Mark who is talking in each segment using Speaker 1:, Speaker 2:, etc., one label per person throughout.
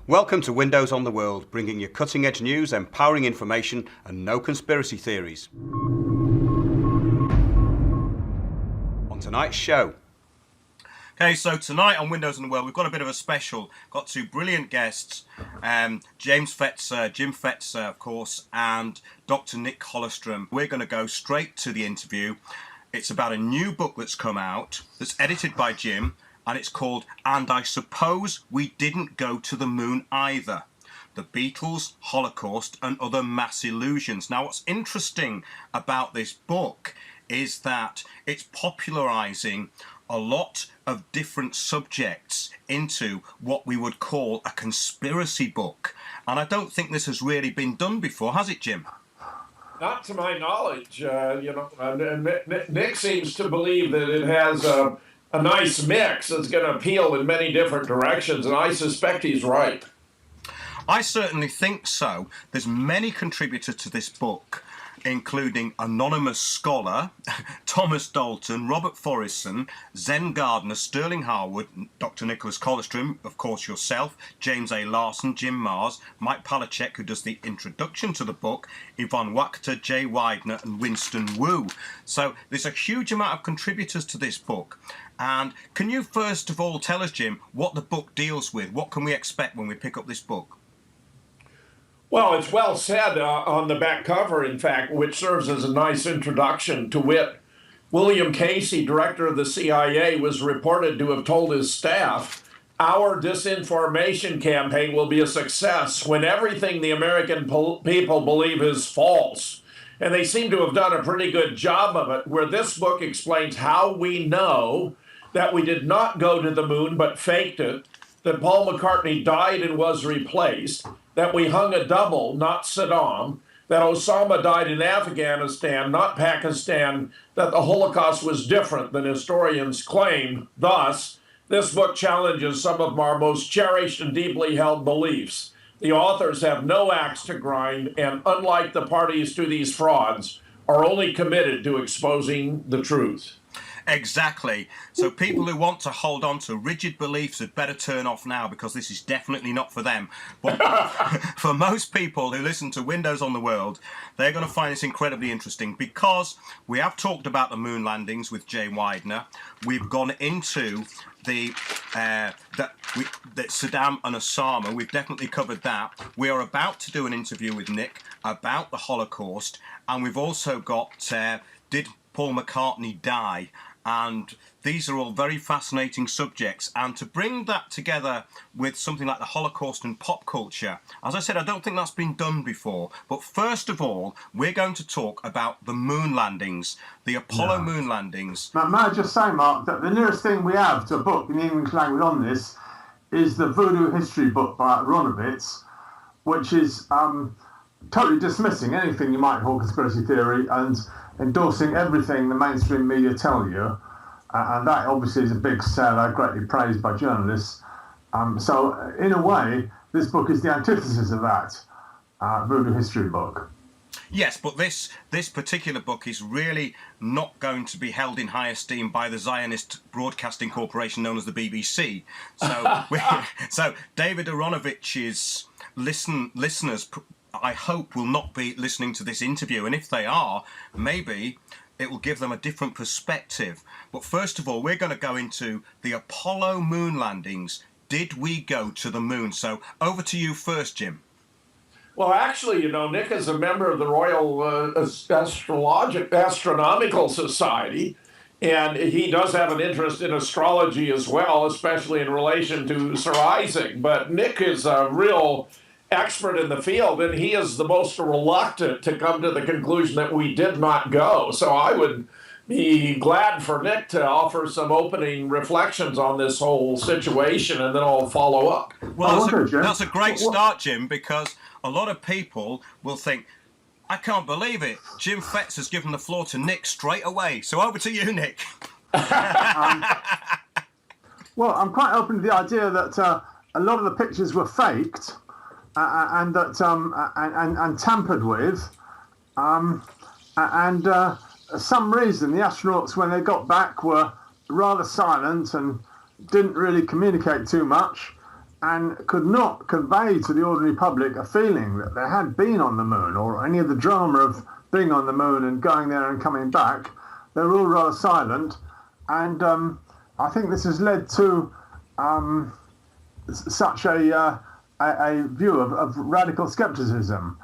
Speaker 1: Welcome to Windows on the World, bringing you cutting-edge news, empowering information, and no conspiracy theories. On tonight's show.
Speaker 2: Okay, so tonight on Windows on the World, we've got a bit of a special. Got two brilliant guests, Jim Fetzer, of course, and Dr. Nick Hollerstrom. We're going to go straight to the interview. It's about a new book that's come out, that's edited by Jim, and it's called And I Suppose We Didn't Go to the Moon Either, The Beatles Holocaust and Other Mass Illusions. Now, what's interesting about this book is that it's popularising a lot of different subjects into what we would call a conspiracy book. And I don't think this has really been done before, has it, Jim?
Speaker 3: Not to my knowledge. Nick seems to believe that it has a nice mix that's going to appeal in many different directions, and I suspect he's right.
Speaker 2: I certainly think so. There's many contributors to this book, including anonymous scholar, Thomas Dalton, Robert Forrison, Zen Gardner, Sterling Harwood, Dr. Nicholas Hollerstrom, of course yourself, James A. Larson, Jim Mars, Mike Palachek, who does the introduction to the book, Yvonne Wachter, Jay Widener, and Winston Wu. So there's a huge amount of contributors to this book. And can you first of all tell us, Jim, what the book deals with? What can we expect when we pick up this book?
Speaker 3: Well, it's well said on the back cover, in fact, which serves as a nice introduction to wit. William Casey, director of the CIA, was reported to have told his staff, "Our disinformation campaign will be a success when everything the American people believe is false." And they seem to have done a pretty good job of it, where this book explains how we know that we did not go to the moon but faked it, that Paul McCartney died and was replaced, that we hung a double, not Saddam, that Osama died in Afghanistan, not Pakistan, that the Holocaust was different than historians claim. Thus, this book challenges some of our most cherished and deeply held beliefs. The authors have no axe to grind, and unlike the parties to these frauds, are only committed to exposing the truth.
Speaker 2: Exactly. So people who want to hold on to rigid beliefs had better turn off now, because this is definitely not for them. But for most people who listen to Windows on the World, they're going to find this incredibly interesting, because we have talked about the moon landings with Jay Widener. We've gone into that Saddam and Osama. We've definitely covered that. We are about to do an interview with Nick about the Holocaust, and we've also got did Paul McCartney die? And these are all very fascinating subjects. And to bring that together with something like the Holocaust and pop culture, as I said, I don't think that's been done before. But first of all, we're going to talk about the moon landings, the Apollo moon landings.
Speaker 4: Now, may I just say, Mark, that the nearest thing we have to a book in the English language on this is the Voodoo History book by Aronovitz, which is totally dismissing anything you might call conspiracy theory and endorsing everything the mainstream media tell you, and that obviously is a big seller, greatly praised by journalists. So in a way, this book is the antithesis of that Voodoo History book.
Speaker 2: Yes, but this particular book is really not going to be held in high esteem by the Zionist Broadcasting Corporation known as the BBC. So David Aronovitz's listeners, I hope, will not be listening to this interview, and if they are, maybe it will give them a different perspective. But first of all, we're going to go into the Apollo moon landings. Did we go to the moon? So over to you first, Jim.
Speaker 3: Well, actually, Nick is a member of the Royal Astronomical Society, and he does have an interest in astrology as well, especially in relation to Sir Isaac. But Nick is a real expert in the field, and he is the most reluctant to come to the conclusion that we did not go. So I would be glad for Nick to offer some opening reflections on this whole situation, and then I'll follow up.
Speaker 2: Well, that's a great start, Jim, because a lot of people will think, I can't believe it. Jim Fetz has given the floor to Nick straight away. So over to you, Nick.
Speaker 4: Well, I'm quite open to the idea that a lot of the pictures were faked and that and tampered with, and some reason the astronauts, when they got back, were rather silent and didn't really communicate too much, and could not convey to the ordinary public a feeling that they had been on the moon or any of the drama of being on the moon and going there and coming back. They were all rather silent, and I think this has led to such a view of radical skepticism.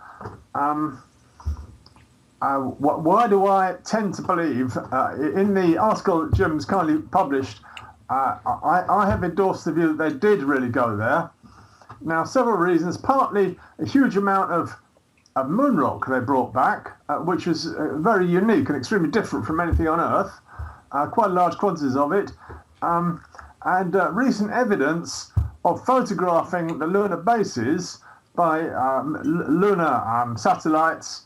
Speaker 4: Why do I tend to believe, in the article that Jim's kindly published, I have endorsed the view that they did really go there. Now, several reasons. Partly a huge amount of moon rock they brought back, which was very unique and extremely different from anything on Earth, quite large quantities of it, and recent evidence of photographing the lunar bases by lunar satellites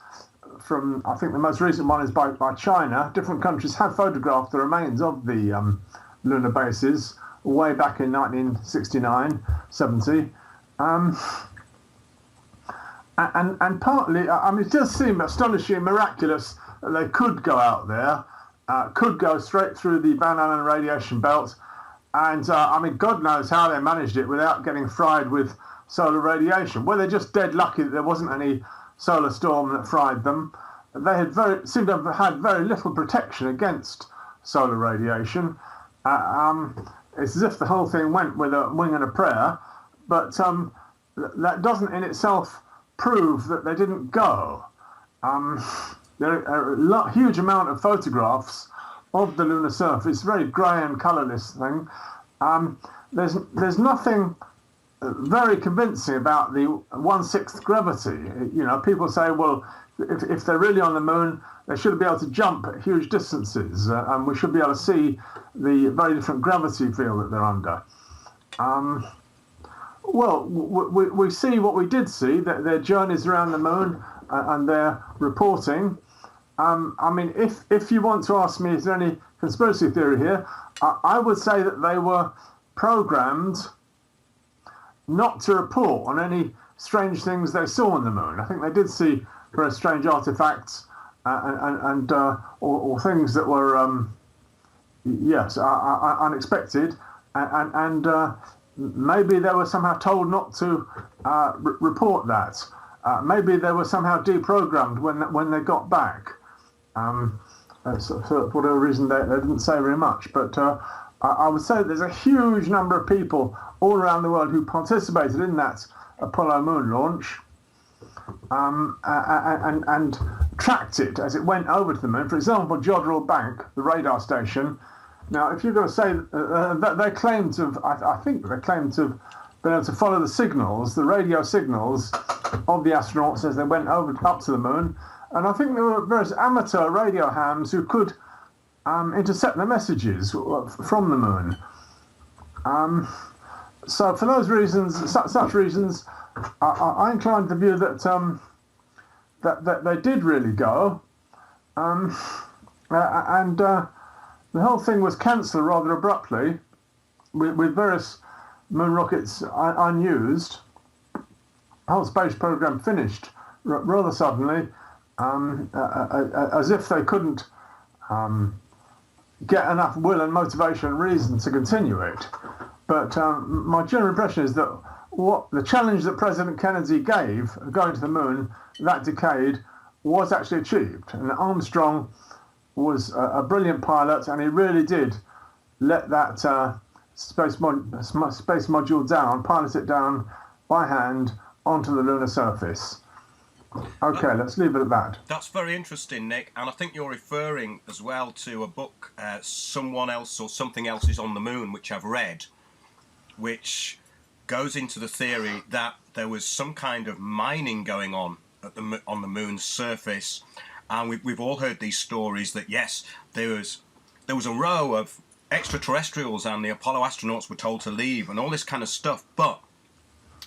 Speaker 4: from, I think the most recent one is by China. Different countries have photographed the remains of the lunar bases way back in 1969, 70. And partly, I mean, it does seem astonishing and miraculous that they could go out there, could go straight through the Van Allen radiation belt. And I mean, God knows how they managed it without getting fried with solar radiation. Well, they're just dead lucky that there wasn't any solar storm that fried them. They had seemed to have had very little protection against solar radiation. It's as if the whole thing went with a wing and a prayer, but that doesn't in itself prove that they didn't go. There are a huge amount of photographs of the lunar surface, very grey and colourless thing. There's nothing very convincing about the 1/6 gravity. You know, people say, well, if they're really on the moon, they should be able to jump at huge distances, and we should be able to see the very different gravity field that they're under. Well, we see what we did see, that their journeys around the moon and their reporting. I mean, if you want to ask me, is there any conspiracy theory here, I would say that they were programmed not to report on any strange things they saw on the moon. I think they did see very strange artifacts or things that were, unexpected, and maybe they were somehow told not to report that. Maybe they were somehow deprogrammed when they got back. For whatever reason, they didn't say very much. But I would say there's a huge number of people all around the world who participated in that Apollo moon launch and tracked it as it went over to the moon. For example, Jodrell Bank, the radar station. Now, if you're going to say that they claim to have, I think they claim to have been able to follow the signals, the radio signals of the astronauts as they went up to the moon. And I think there were various amateur radio hams who could intercept the messages from the moon. So for those reasons, such reasons, I incline to view that that they did really go, and the whole thing was cancelled rather abruptly, with various moon rockets unused. The whole space program finished rather suddenly, as if they couldn't get enough will and motivation and reason to continue it. But my general impression is that what the challenge that President Kennedy gave going to the moon that decade was actually achieved. And Armstrong was a brilliant pilot, and he really did let that space module down, pilot it down by hand onto the lunar surface. Okay, let's leave it at that.
Speaker 2: That's very interesting, Nick, and I think you're referring as well to a book, Someone Else or Something Else is on the Moon, which I've read, which goes into the theory that there was some kind of mining going on on the moon's surface, and we've all heard these stories that yes, there was a row of extraterrestrials and the Apollo astronauts were told to leave and all this kind of stuff. But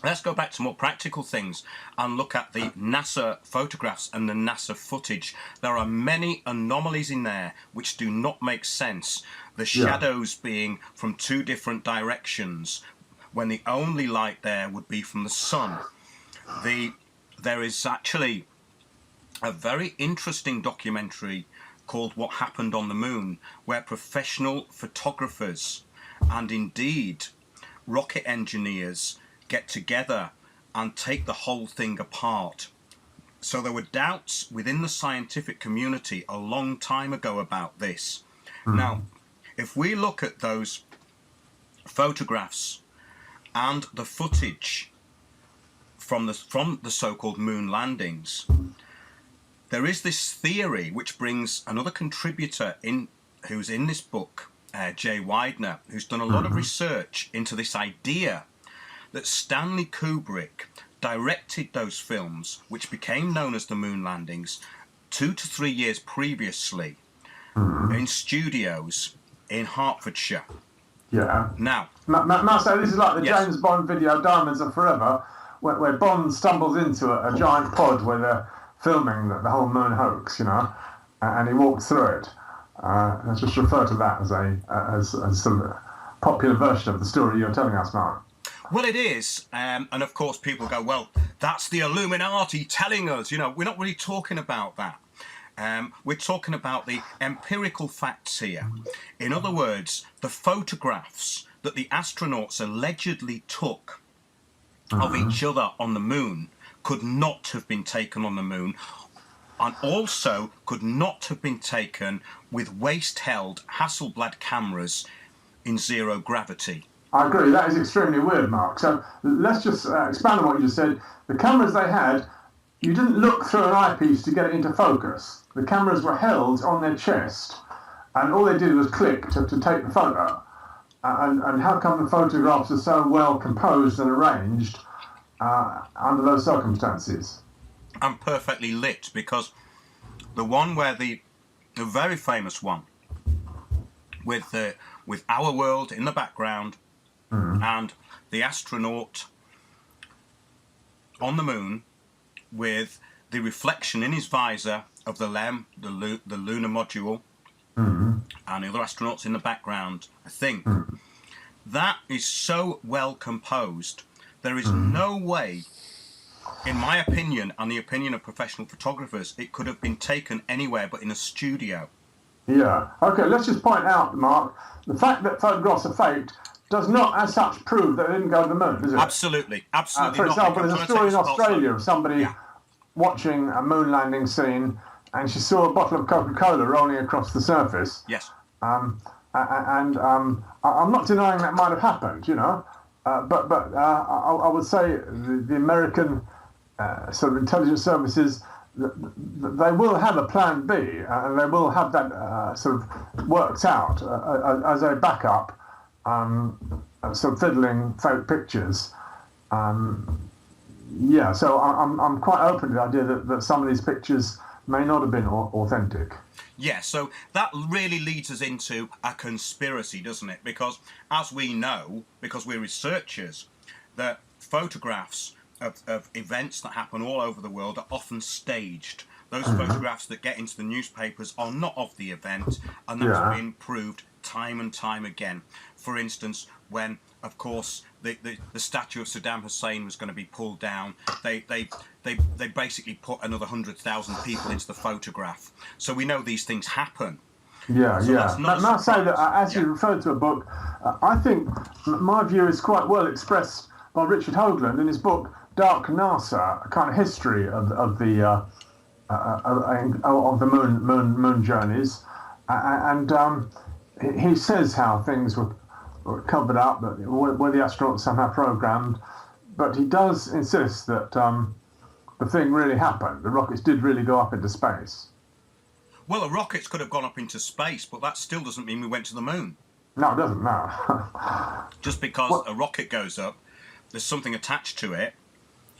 Speaker 2: let's go back to more practical things and look at the NASA photographs and the NASA footage. There are many anomalies in there which do not make sense. The shadows being from two different directions, when the only light there would be from the sun. There is actually a very interesting documentary called What Happened on the Moon, where professional photographers and indeed rocket engineers get together and take the whole thing apart. So there were doubts within the scientific community a long time ago about this. Now, if we look at those photographs and the footage from the so-called moon landings, there is this theory which brings another contributor in who's in this book, Jay Widener, who's done a lot of research into this idea that Stanley Kubrick directed those films, which became known as the moon landings, 2 to 3 years previously in studios in Hertfordshire.
Speaker 4: Yeah.
Speaker 2: Now,
Speaker 4: So this is like the James Bond video Diamonds Are Forever, where Bond stumbles into a giant pod where they're filming the whole moon hoax, and he walks through it. Let's just refer to that as sort of a popular version of the story you're telling us, Mark.
Speaker 2: well, it is, and of course people go, well, that's the Illuminati telling us. We're not really talking about that. We're talking about the empirical facts here. In other words, the photographs that the astronauts allegedly took of each other on the moon could not have been taken on the moon, and also could not have been taken with waist-held Hasselblad cameras in zero gravity.
Speaker 4: I agree, that is extremely weird, Mark. So let's just expand on what you just said. The cameras they had, you didn't look through an eyepiece to get it into focus. The cameras were held on their chest, and all they did was click to take the photo. And how come the photographs are so well composed and arranged under those circumstances?
Speaker 2: And perfectly lit, because the one where the very famous one with our world in the background and the astronaut on the moon with the reflection in his visor of the LEM, the lunar module, and the other astronauts in the background, I think that is so well composed. There is no way, in my opinion and the opinion of professional photographers, it could have been taken anywhere but in a studio.
Speaker 4: Yeah. Okay, let's just point out, Mark, the fact that photographs are faked does not as such prove that they didn't go to the moon, does it?
Speaker 2: Absolutely.
Speaker 4: For example, there's a story in Australia of somebody watching a moon landing scene, and she saw a bottle of Coca-Cola rolling across the surface.
Speaker 2: Yes.
Speaker 4: I'm not denying that might have happened, but I would say the American sort of intelligence services, they will have a plan B, and they will have that sort of worked out as a backup, sort of fiddling fake pictures. So I'm quite open to the idea that some of these pictures may not have been authentic.
Speaker 2: Yeah, so that really leads us into a conspiracy, doesn't it? Because as we know, because we're researchers, that photographs of events that happen all over the world are often staged. Those photographs that get into the newspapers are not of the event, and that's been proved time and time again. For instance, when, of course, the statue of Saddam Hussein was going to be pulled down, they basically put another 100,000 people into the photograph. So we know these things happen.
Speaker 4: Yeah. May I say that as you referred to a book, I think my view is quite well expressed by Richard Hoagland in his book Dark NASA, a kind of history of the moon journeys, and he says how things were covered up, but were the astronauts somehow programmed. But he does insist that the thing really happened. The rockets did really go up into space.
Speaker 2: Well, the rockets could have gone up into space, but that still doesn't mean we went to the moon.
Speaker 4: No, it doesn't, no.
Speaker 2: Just because a rocket goes up, there's something attached to it,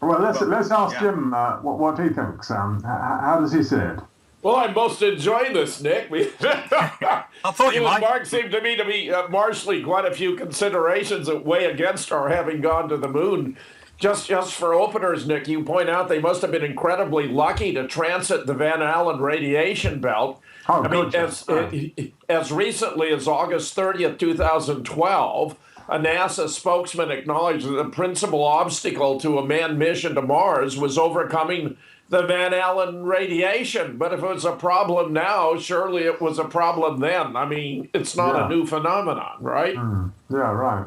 Speaker 4: Well, let's ask
Speaker 2: yeah.
Speaker 4: Jim what he thinks. How does he see it?
Speaker 3: Well, I most enjoy this, Nick.
Speaker 2: I thought you might.
Speaker 3: Mark seemed to me to be marshalling quite a few considerations that weigh against our having gone to the moon. Just for openers, Nick, you point out they must have been incredibly lucky to transit the Van Allen radiation belt.
Speaker 4: Oh,
Speaker 3: I mean,
Speaker 4: good.
Speaker 3: as recently as August 30th, 2012, a NASA spokesman acknowledged that the principal obstacle to a manned mission to Mars was overcoming the Van Allen radiation. But if it was a problem now, surely it was a problem then. I mean, it's not
Speaker 4: Yeah.
Speaker 3: a new phenomenon, right?
Speaker 4: Yeah, right.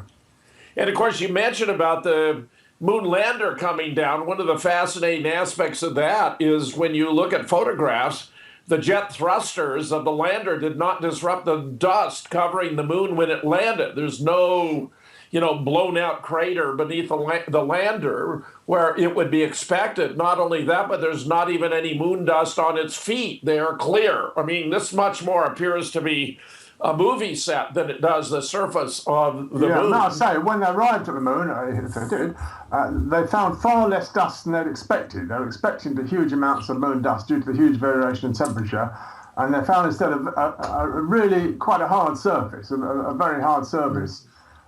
Speaker 3: And of course, you mentioned about the moon lander coming down. One of the fascinating aspects of that is when you look at photographs, the jet thrusters of the lander did not disrupt the dust covering the moon when it landed. There's no, blown out crater beneath the lander where it would be expected. Not only that, but there's not even any moon dust on its feet. They are clear. I mean, this much more appears to be a movie set than it does the surface of the moon.
Speaker 4: No, I say, when they arrived at the moon, if they did, they found far less dust than they'd expected. They were expecting the huge amounts of moon dust due to the huge variation in temperature, and they found instead of a really quite a hard surface, a very hard surface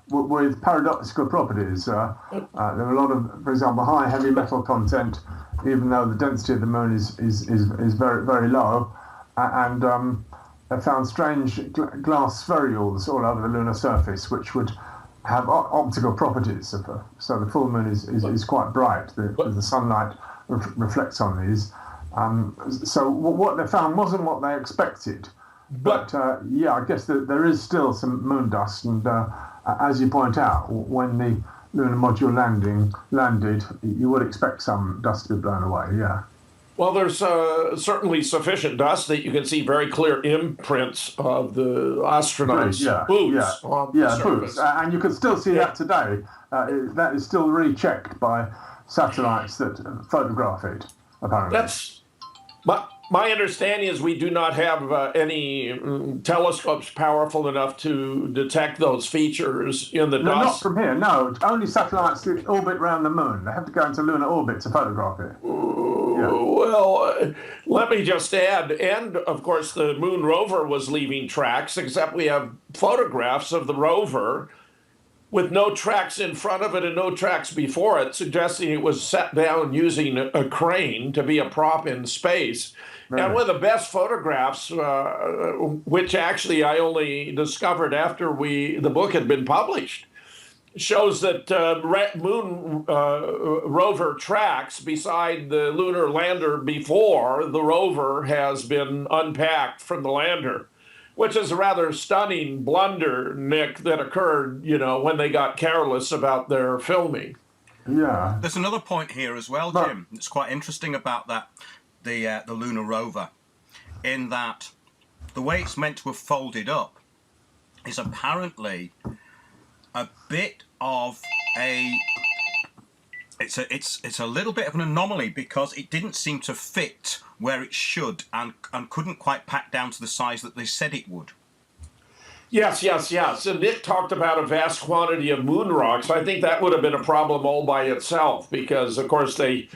Speaker 4: with paradoxical properties. There were a lot of, for example, high heavy metal content, even though the density of the moon is very, very low, and they found strange glass spherules all over the lunar surface, which would have optical properties. So the full moon is quite bright. The sunlight reflects on these. So what they found wasn't what they expected. But I guess there is still some moon dust. And as you point out, when the lunar module landed, you would expect some dust to be blown away, yeah.
Speaker 3: Well, there's certainly sufficient dust that you can see very clear imprints of the astronauts' boots on the surface.
Speaker 4: Boots. And you can still see that today. That is still rechecked by satellites that photograph it, apparently.
Speaker 3: That's my understanding is we do not have any telescopes powerful enough to detect those features in the dust.
Speaker 4: Not from here, no. Only satellites that orbit around the moon. They have to go into lunar orbit to photograph it.
Speaker 3: Well, let me just add, and of course the moon rover was leaving tracks, except we have photographs of the rover with no tracks in front of it and no tracks before it, suggesting it was set down using a crane to be a prop in space. Right. And one of the best photographs, which actually I only discovered after the book had been published, shows that moon rover tracks beside the lunar lander before the rover has been unpacked from the lander, which is a rather stunning blunder, Nick, that occurred, when they got careless about their filming.
Speaker 4: Yeah.
Speaker 2: There's another point here as well, Jim. It's quite interesting about that, the lunar rover, in that the way it's meant to have folded up is apparently a bit of it's a little bit of an anomaly, because it didn't seem to fit where it should and couldn't quite pack down to the size that they said it would.
Speaker 3: Yes. And Nick talked about a vast quantity of moon rocks. I think that would have been a problem all by itself, because, of course, they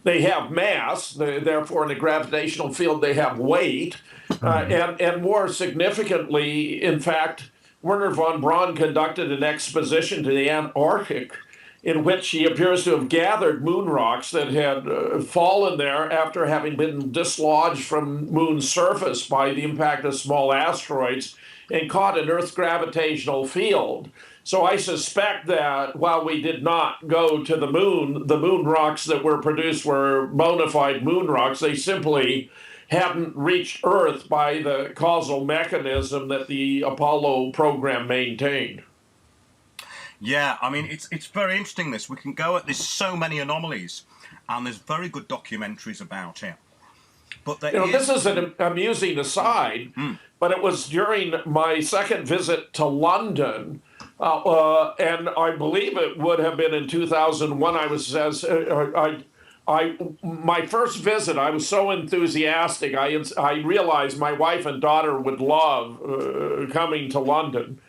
Speaker 3: have mass, therefore in the gravitational field they have weight, and more significantly, in fact, Werner von Braun conducted an expedition to the Antarctic in which he appears to have gathered moon rocks that had fallen there after having been dislodged from moon's surface by the impact of small asteroids and caught in Earth's gravitational field. So I suspect that while we did not go to the moon rocks that were produced were bona fide moon rocks. They simply hadn't reached Earth by the causal mechanism that the Apollo program maintained.
Speaker 2: Yeah, I mean, it's very interesting, this. We can go at this, so many anomalies, and there's very good documentaries about it. But
Speaker 3: this is an amusing aside, but it was during my second visit to London, and I believe it would have been in 2001. My first visit, I was so enthusiastic. I realized my wife and daughter would love coming to London.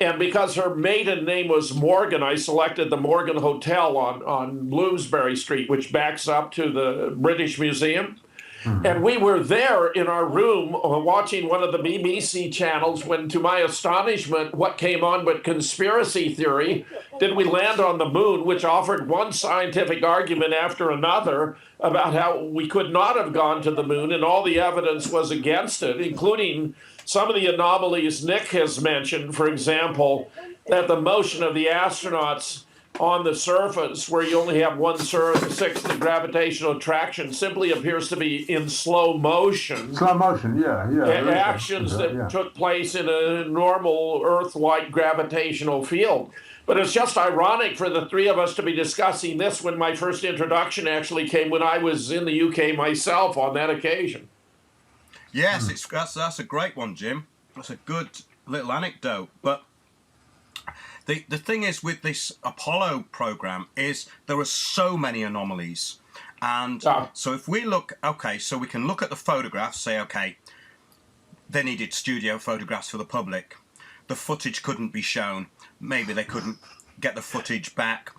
Speaker 3: And because her maiden name was Morgan, I selected the Morgan Hotel on Bloomsbury Street, which backs up to the British Museum. And we were there in our room watching one of the BBC channels when, to my astonishment, what came on but conspiracy theory, did we land on the moon, which offered one scientific argument after another about how we could not have gone to the moon, and all the evidence was against it, including some of the anomalies Nick has mentioned. For example, that the motion of the astronauts on the surface, where you only have 1/6 of gravitational attraction, simply appears to be in slow motion.
Speaker 4: Slow motion, yeah.
Speaker 3: Actions that took place in a normal Earth-like gravitational field. But it's just ironic for the three of us to be discussing this when my first introduction actually came when I was in the UK myself on that occasion.
Speaker 2: Yes, that's a great one, Jim. That's a good little anecdote. But the thing is with this Apollo program is there are so many anomalies. And so if we look, so we can look at the photographs, say, they needed studio photographs for the public. The footage couldn't be shown. Maybe they couldn't get the footage back.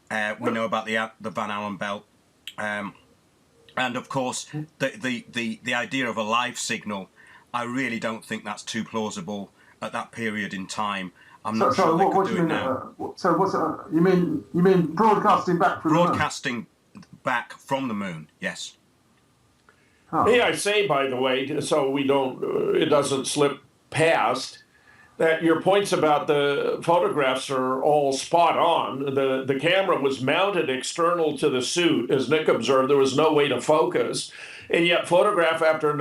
Speaker 2: We know about the Van Allen belt. And of course, the idea of a live signal, I really don't think that's too plausible at that period in time. I'm not sure they could do it now.
Speaker 4: So what's you mean broadcasting back from
Speaker 2: broadcasting back from the moon? Yes.
Speaker 3: Oh. May I say, by the way, so we don't it doesn't slip past, that your points about the photographs are all spot on. The camera was mounted external to the suit. As Nick observed, there was no way to focus. And yet photograph after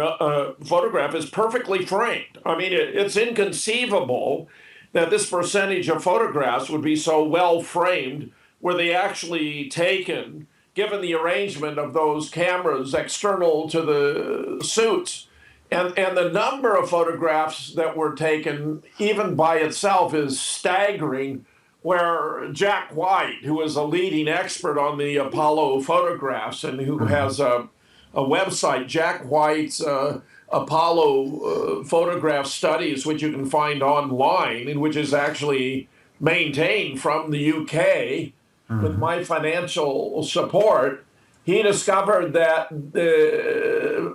Speaker 3: photograph is perfectly framed. I mean, it's inconceivable that this percentage of photographs would be so well framed were they actually taken, given the arrangement of those cameras external to the suits. And the number of photographs that were taken, even by itself, is staggering, where Jack White, who is a leading expert on the Apollo photographs and who has a website, Jack White's Apollo photograph studies, which you can find online, and which is actually maintained from the UK with my financial support, he discovered that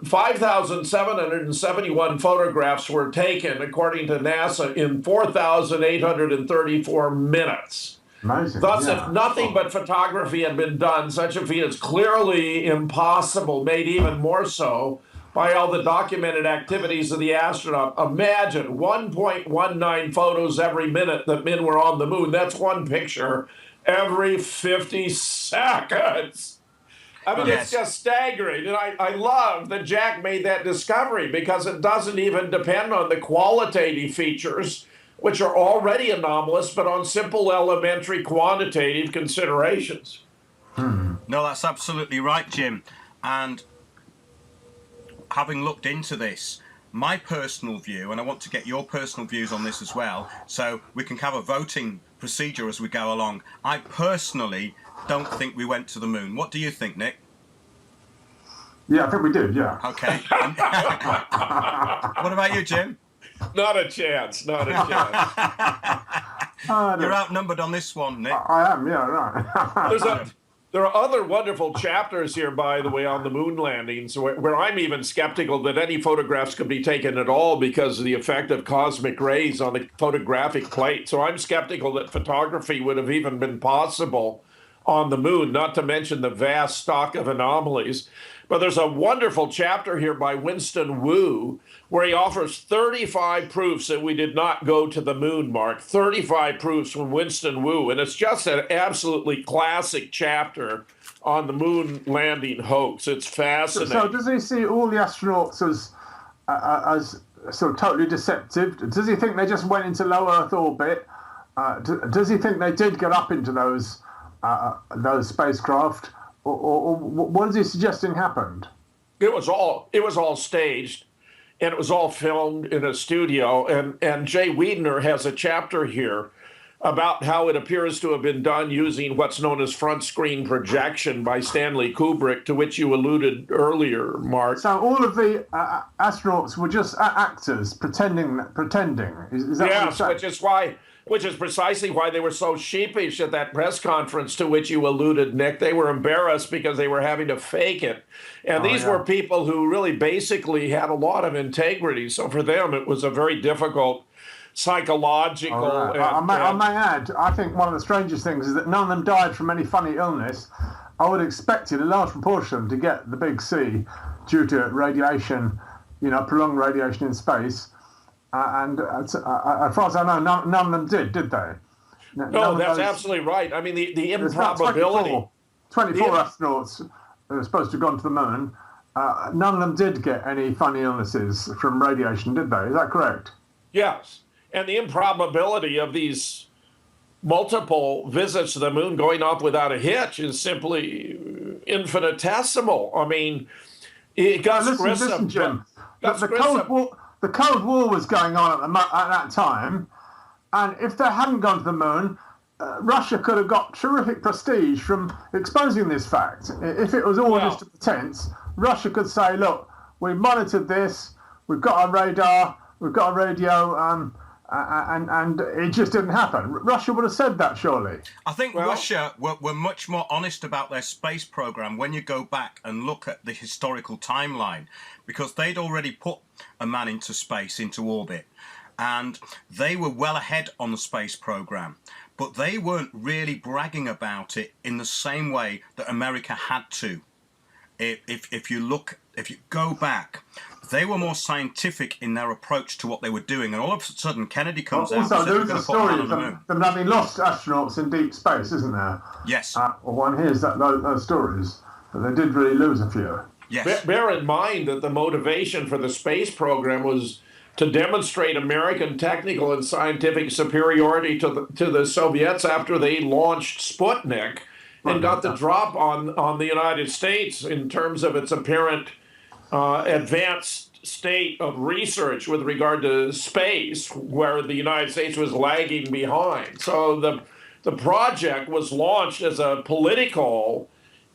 Speaker 3: 5,771 photographs were taken, according to NASA, in 4,834 minutes.
Speaker 4: Amazing.
Speaker 3: Thus, if nothing but photography had been done, such a feat is clearly impossible, made even more so by all the documented activities of the astronaut. Imagine 1.19 photos every minute that men were on the moon. That's one picture every 50 seconds. I mean, It's just staggering. And I love that Jack made that discovery, because it doesn't even depend on the qualitative features, which are already anomalous, but on simple elementary quantitative considerations.
Speaker 2: No, that's absolutely right, Jim. And having looked into this, my personal view, and I want to get your personal views on this as well, so we can have a voting procedure as we go along. I personally don't think we went to the moon. What do you think, Nick?
Speaker 4: Yeah, I think we did, yeah.
Speaker 2: Okay. What about you, Jim?
Speaker 3: Not a chance, not a chance.
Speaker 2: You're outnumbered on this one, Nick.
Speaker 4: I am, yeah, right.
Speaker 3: There are other wonderful chapters here, by the way, on the moon landings, where I'm even skeptical that any photographs could be taken at all because of the effect of cosmic rays on the photographic plate. So I'm skeptical that photography would have even been possible on the moon, not to mention the vast stock of anomalies. But there's a wonderful chapter here by Winston Wu, where he offers 35 proofs that we did not go to the moon, Mark. 35 proofs from Winston Wu. And it's just an absolutely classic chapter on the moon landing hoax. It's fascinating.
Speaker 4: So does he see all the astronauts as sort of totally deceptive? Does he think they just went into low Earth orbit? Does he think they did get up into those spacecraft? Or what is he suggesting happened?
Speaker 3: It was all staged, and it was all filmed in a studio. And Jay Wiedner has a chapter here about how it appears to have been done using what's known as front screen projection by Stanley Kubrick, to which you alluded earlier, Mark.
Speaker 4: So all of the astronauts were just actors pretending. Is that
Speaker 3: yes, which is why which is precisely why they were so sheepish at that press conference to which you alluded, Nick. They were embarrassed because they were having to fake it. And these were people who really basically had a lot of integrity. So for them, it was a very difficult psychological.
Speaker 4: I may add, I think one of the strangest things is that none of them died from any funny illness. I would have expected a large proportion of them to get the big C due to radiation, prolonged radiation in space. And as far as I know, none of them did they?
Speaker 3: No, that's absolutely right. I mean, the improbability.
Speaker 4: 24 astronauts who were supposed to have gone to the moon. None of them did get any funny illnesses from radiation, did they? Is that correct?
Speaker 3: Yes. And the improbability of these multiple visits to the moon going off without a hitch is simply infinitesimal. I mean,
Speaker 4: listen, Jim. The Cold War was going on at that time, and if they hadn't gone to the moon, Russia could have got terrific prestige from exposing this fact. If it was all just a pretense, Russia could say, look, we monitored this, we've got our radar, we've got a radio, and it just didn't happen. Russia would have said that, surely.
Speaker 2: I think Russia were much more honest about their space program when you go back and look at the historical timeline, because they'd already put a man into space, into orbit, and they were well ahead on the space program. But they weren't really bragging about it in the same way that America had to. If you go back, they were more scientific in their approach to what they were doing, and all of a sudden Kennedy comes out and says, we're going to put a man on the moon.
Speaker 4: There have been lost astronauts in deep space, isn't there?
Speaker 2: Yes.
Speaker 4: One hears those stories, but they did really lose a few.
Speaker 2: Yes.
Speaker 3: Bear in mind that the motivation for the space program was to demonstrate American technical and scientific superiority to the Soviets after they launched Sputnik and got the drop on the United States in terms of its apparent advanced state of research with regard to space, where the United States was lagging behind. So the project was launched as a political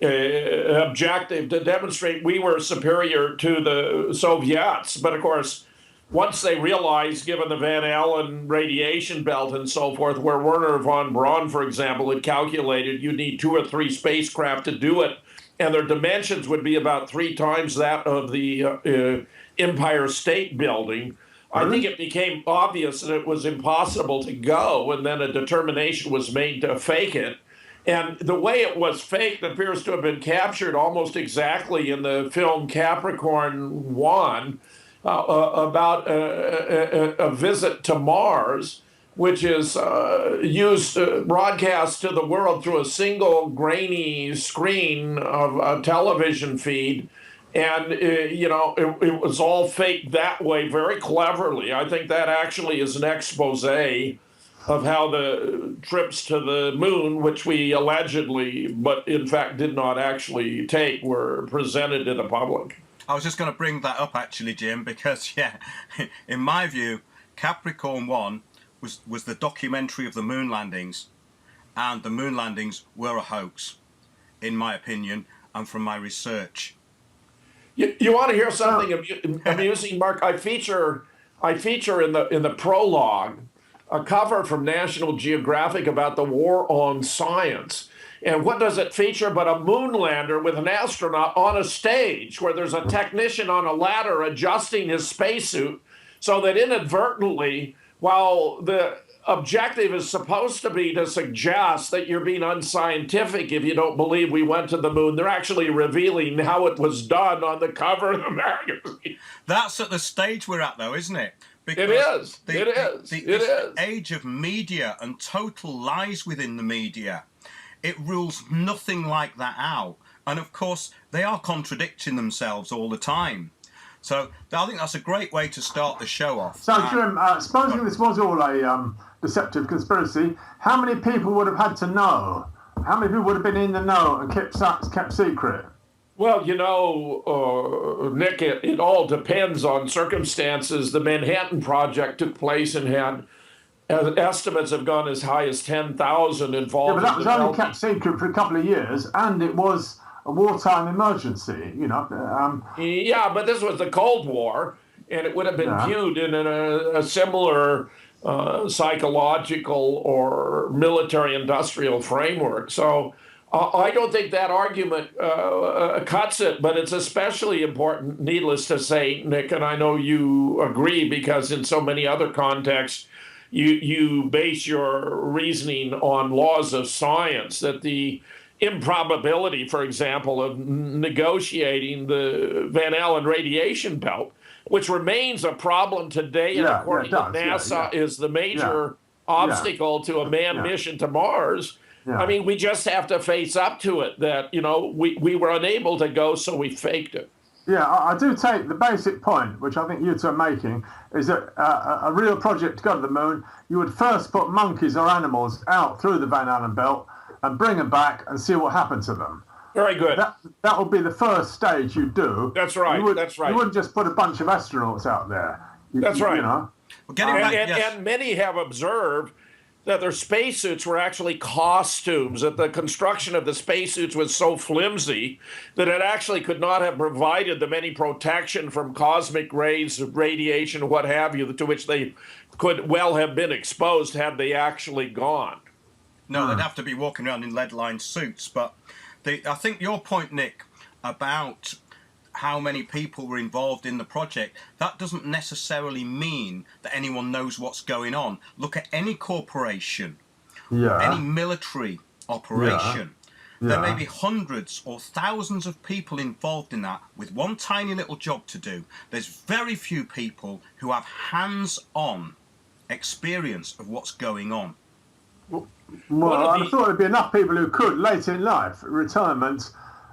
Speaker 3: objective to demonstrate we were superior to the Soviets. But of course, once they realized, given the Van Allen radiation belt and so forth, where Werner von Braun, for example, had calculated you need 2 or 3 spacecraft to do it, and their dimensions would be about 3 times that of the Empire State Building, I think it became obvious that it was impossible to go, and then a determination was made to fake it. And the way it was faked appears to have been captured almost exactly in the film Capricorn 1, about a visit to Mars, which is broadcast to the world through a single grainy screen of a television feed. And, it was all faked that way very cleverly. I think that actually is an expose of how the trips to the moon, which we allegedly, but in fact did not actually take, were presented to the public.
Speaker 2: I was just going to bring that up, actually, Jim, because, in my view, Capricorn 1 was the documentary of the moon landings, and the moon landings were a hoax, in my opinion, and from my research.
Speaker 3: You want to hear something amusing, Mark? I feature in the prologue a cover from National Geographic about the war on science. And what does it feature but a moon lander with an astronaut on a stage where there's a technician on a ladder adjusting his spacesuit so that inadvertently, while the objective is supposed to be to suggest that you're being unscientific if you don't believe we went to the moon, they're actually revealing how it was done on the cover of the magazine.
Speaker 2: That's at the stage we're at, though, isn't it?
Speaker 3: Because it is.
Speaker 2: The age of media and total lies within the media. It rules nothing like that out. And of course, they are contradicting themselves all the time. So I think that's a great way to start the show off.
Speaker 4: So, Jim, supposing this was all a deceptive conspiracy, how many people would have had to know? How many people would have been in the know and kept secret?
Speaker 3: Well, Nick, it all depends on circumstances. The Manhattan Project took place and had estimates have gone as high as 10,000 involved.
Speaker 4: Yeah, but that was only kept secret for a couple of years, and it was a wartime emergency,
Speaker 3: Yeah, but this was the Cold War, and it would have been viewed in a similar psychological or military-industrial framework. So I don't think that argument cuts it, but it's especially important, needless to say, Nick, and I know you agree because in so many other contexts, you base your reasoning on laws of science, that the improbability, for example, of negotiating the Van Allen radiation belt, which remains a problem today, and according to NASA is the major obstacle to a manned mission to Mars. I mean, we just have to face up to it that, we were unable to go, so we faked it.
Speaker 4: Yeah, I do take the basic point, which I think you two are making, is that a real project to go to the moon, you would first put monkeys or animals out through the Van Allen belt and bring them back and see what happened to them.
Speaker 3: Very good.
Speaker 4: That would be the first stage you do.
Speaker 3: That's right.
Speaker 4: You wouldn't just put a bunch of astronauts out there.
Speaker 3: That's right.
Speaker 2: Well,
Speaker 3: and many have observed that their spacesuits were actually costumes, that the construction of the spacesuits was so flimsy that it actually could not have provided them any protection from cosmic rays, radiation, what have you, to which they could well have been exposed had they actually gone.
Speaker 2: No, they'd have to be walking around in lead-lined suits. But I think your point, Nick, about how many people were involved in the project, that doesn't necessarily mean that anyone knows what's going on. Look at any corporation, any military operation. There may be hundreds or thousands of people involved in that with one tiny little job to do. There's very few people who have hands-on experience of what's going on.
Speaker 4: Well, I thought there'd be enough people who could, late in life, retirement,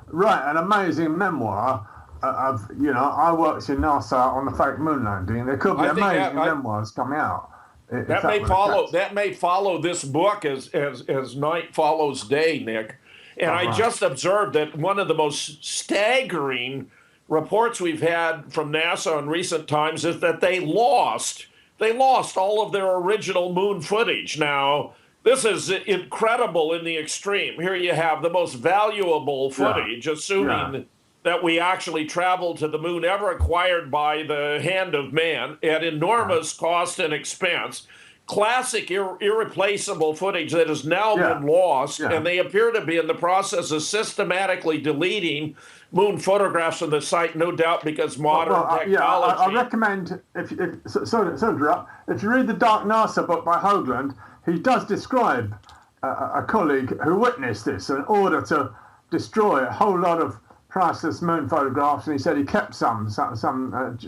Speaker 4: write an amazing memoir of, I worked in NASA on the fake moon landing. There could be amazing memoirs coming out.
Speaker 3: That may follow this book as night follows day, Nick. And I just observed that one of the most staggering reports we've had from NASA in recent times is that they lost all of their original moon footage. Now, this is incredible in the extreme. Here you have the most valuable footage, assuming that we actually traveled to the moon ever acquired by the hand of man at enormous cost and expense. Classic, irreplaceable footage that has now been lost, and they appear to be in the process of systematically deleting moon photographs from the site, no doubt because modern technology.
Speaker 4: I recommend, if you read the Dark NASA book by Hoagland, he does describe a colleague who witnessed this in order to destroy a whole lot of priceless moon photographs, and he said he kept some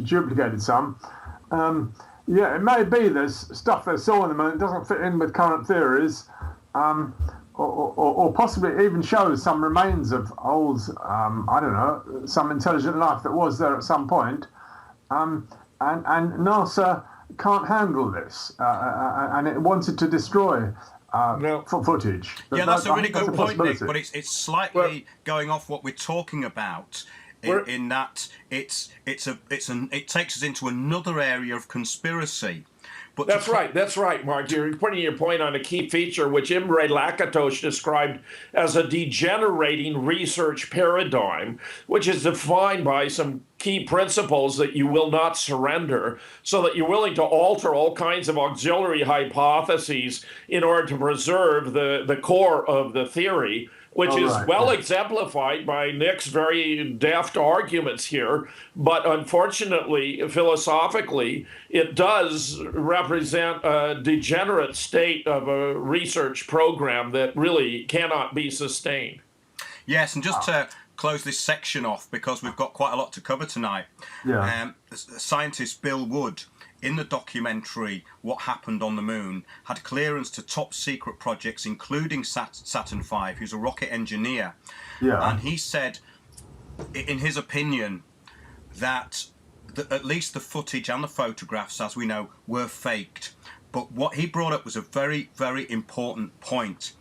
Speaker 4: duplicated some. It may be there's stuff they saw on the moon that doesn't fit in with current theories, or possibly even shows some remains of old, some intelligent life that was there at some point. And NASA can't handle this, and it wanted to destroy footage.
Speaker 2: That's a really good point, Nick, but it's slightly going off what we're talking about. In that it takes us into another area of conspiracy. But
Speaker 3: that's right, Mark. You're putting your point on a key feature which Imre Lakatos described as a degenerating research paradigm, which is defined by some key principles that you will not surrender, so that you're willing to alter all kinds of auxiliary hypotheses in order to preserve the core of the theory, which is exemplified by Nick's very deft arguments here. But unfortunately, philosophically, it does represent a degenerate state of a research program that really cannot be sustained.
Speaker 2: Yes, and just to close this section off, because we've got quite a lot to cover tonight, scientist Bill Wood, in the documentary What Happened on the Moon, had clearance to top secret projects, including Saturn V, who's a rocket engineer. And he said, in his opinion, that at least the footage and the photographs, as we know, were faked. But what he brought up was a very, very important point.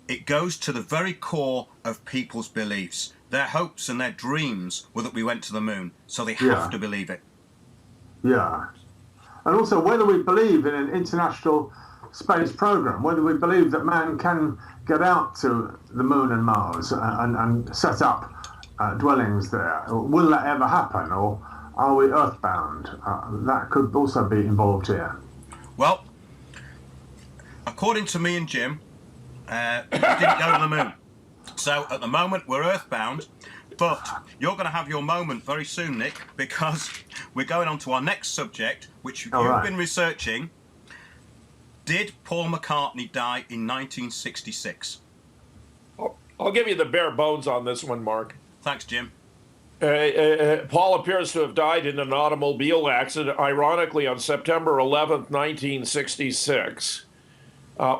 Speaker 2: It goes to the very core of people's beliefs. Their hopes and their dreams were that we went to the moon, so they have to believe it.
Speaker 4: Yeah. And also whether we believe in an international space program, whether we believe that man can get out to the moon and Mars and set up dwellings there. Will that ever happen, or are we earthbound? That could also be involved here.
Speaker 2: Well, according to me and Jim, we didn't go to the moon. So at the moment we're earthbound, but you're going to have your moment very soon, Nick, because we're going on to our next subject, which you've been researching. Did Paul McCartney die in 1966?
Speaker 3: I'll give you the bare bones on this one, Mark.
Speaker 2: Thanks, Jim.
Speaker 3: Paul appears to have died in an automobile accident, ironically, on September 11th, 1966.